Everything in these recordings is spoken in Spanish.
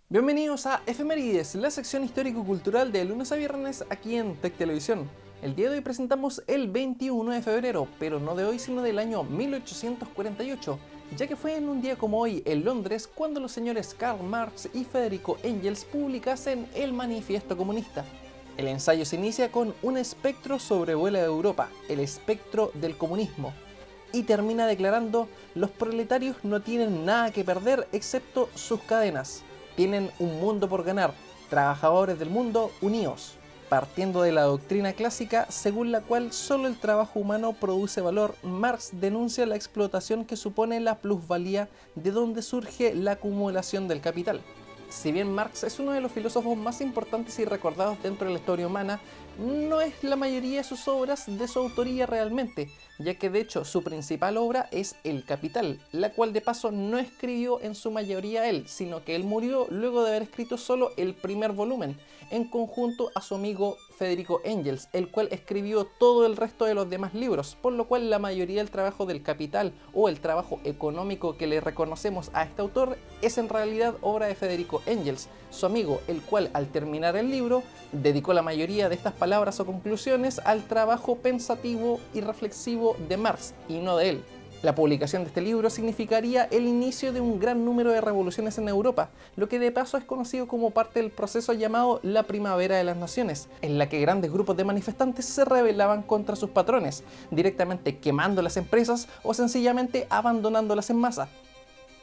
Bienvenidos a Efemérides, la sección histórico-cultural de lunes a viernes aquí en Tech Televisión. El día de hoy presentamos el 21 de febrero, pero no de hoy sino del año 1848, ya que fue en un día como hoy en Londres cuando los señores Karl Marx y Federico Engels publicasen el Manifiesto Comunista. El ensayo se inicia con un espectro sobrevuela Europa, el espectro del comunismo, y termina declarando: los proletarios no tienen nada que perder excepto sus cadenas. Tienen un mundo por ganar, trabajadores del mundo, unidos. Partiendo de la doctrina clásica según la cual solo el trabajo humano produce valor, Marx denuncia la explotación que supone la plusvalía, de donde surge la acumulación del capital. Si bien Marx es uno de los filósofos más importantes y recordados dentro de la historia humana, no es la mayoría de sus obras de su autoría realmente, ya que de hecho su principal obra es El Capital, la cual de paso no escribió en su mayoría él, sino que él murió luego de haber escrito solo el primer volumen, en conjunto a su amigo Federico Engels, el cual escribió todo el resto de los demás libros, por lo cual la mayoría del trabajo del Capital o el trabajo económico que le reconocemos a este autor es en realidad obra de Federico Engels, su amigo, el cual al terminar el libro dedicó la mayoría de estas palabras o conclusiones al trabajo pensativo y reflexivo de Marx y no de él. La publicación de este libro significaría el inicio de un gran número de revoluciones en Europa, lo que de paso es conocido como parte del proceso llamado la Primavera de las Naciones, en la que grandes grupos de manifestantes se rebelaban contra sus patrones, directamente quemando las empresas o sencillamente abandonándolas en masa.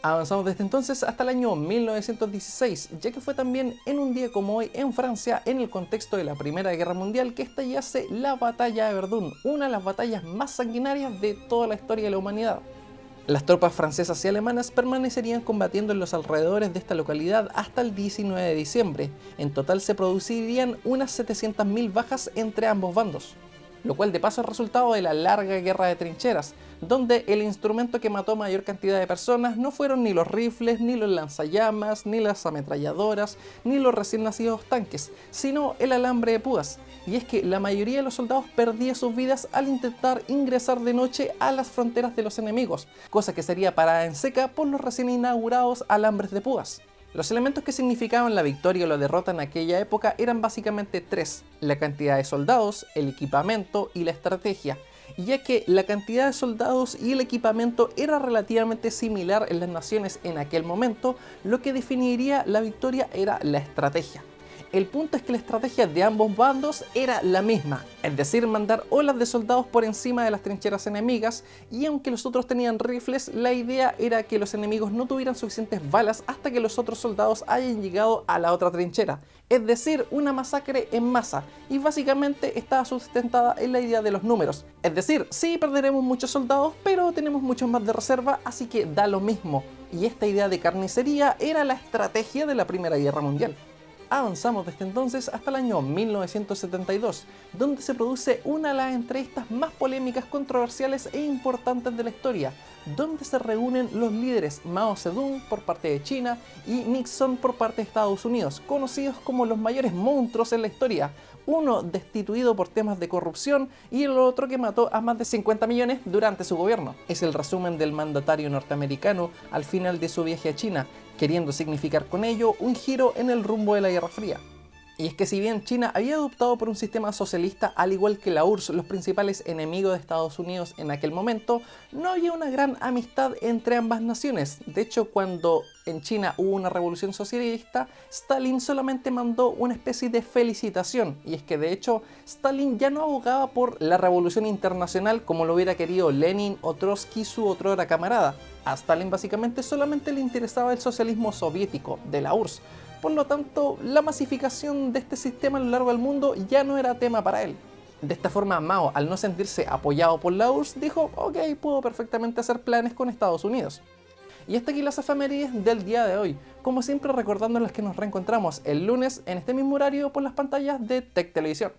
Avanzamos desde entonces hasta el año 1916, ya que fue también en un día como hoy en Francia, en el contexto de la Primera Guerra Mundial, que estallase la Batalla de Verdún, una de las batallas más sanguinarias de toda la historia de la humanidad. Las tropas francesas y alemanas permanecerían combatiendo en los alrededores de esta localidad hasta el 19 de diciembre. En total se producirían unas 700.000 bajas entre ambos bandos, lo cual de paso es resultado de la larga guerra de trincheras, donde el instrumento que mató mayor cantidad de personas no fueron ni los rifles, ni los lanzallamas, ni las ametralladoras, ni los recién nacidos tanques, sino el alambre de púas. Y es que la mayoría de los soldados perdía sus vidas al intentar ingresar de noche a las fronteras de los enemigos, cosa que sería parada en seca por los recién inaugurados alambres de púas. Los elementos que significaban la victoria o la derrota en aquella época eran básicamente tres: la cantidad de soldados, el equipamiento y la estrategia, ya que la cantidad de soldados y el equipamiento era relativamente similar en las naciones en aquel momento, lo que definiría la victoria era la estrategia. El punto es que la estrategia de ambos bandos era la misma, es decir, mandar olas de soldados por encima de las trincheras enemigas, y aunque los otros tenían rifles, la idea era que los enemigos no tuvieran suficientes balas hasta que los otros soldados hayan llegado a la otra trinchera, es decir, una masacre en masa, y básicamente estaba sustentada en la idea de los números, es decir, sí perderemos muchos soldados, pero tenemos muchos más de reserva, así que da lo mismo, y esta idea de carnicería era la estrategia de la Primera Guerra Mundial. Avanzamos desde entonces hasta el año 1972, donde se produce una de las entrevistas más polémicas, controversiales e importantes de la historia, donde se reúnen los líderes Mao Zedong por parte de China y Nixon por parte de Estados Unidos, conocidos como los mayores monstruos en la historia, uno destituido por temas de corrupción y el otro que mató a más de 50 millones durante su gobierno. Es el resumen del mandatario norteamericano al final de su viaje a China, queriendo significar con ello un giro en el rumbo de la Guerra Fría. Y es que si bien China había optado por un sistema socialista al igual que la URSS, los principales enemigos de Estados Unidos en aquel momento, no había una gran amistad entre ambas naciones. De hecho, cuando en China hubo una revolución socialista, Stalin solamente mandó una especie de felicitación, y es que de hecho Stalin ya no abogaba por la revolución internacional como lo hubiera querido Lenin o Trotsky, su otrora camarada. A Stalin básicamente solamente le interesaba el socialismo soviético de la URSS. Por lo tanto, la masificación de este sistema a lo largo del mundo ya no era tema para él. De esta forma, Mao, al no sentirse apoyado por la URSS, dijo: ok, puedo perfectamente hacer planes con Estados Unidos. Y hasta aquí las efemérides del día de hoy, como siempre recordándoles que nos reencontramos el lunes en este mismo horario por las pantallas de Tech Televisión.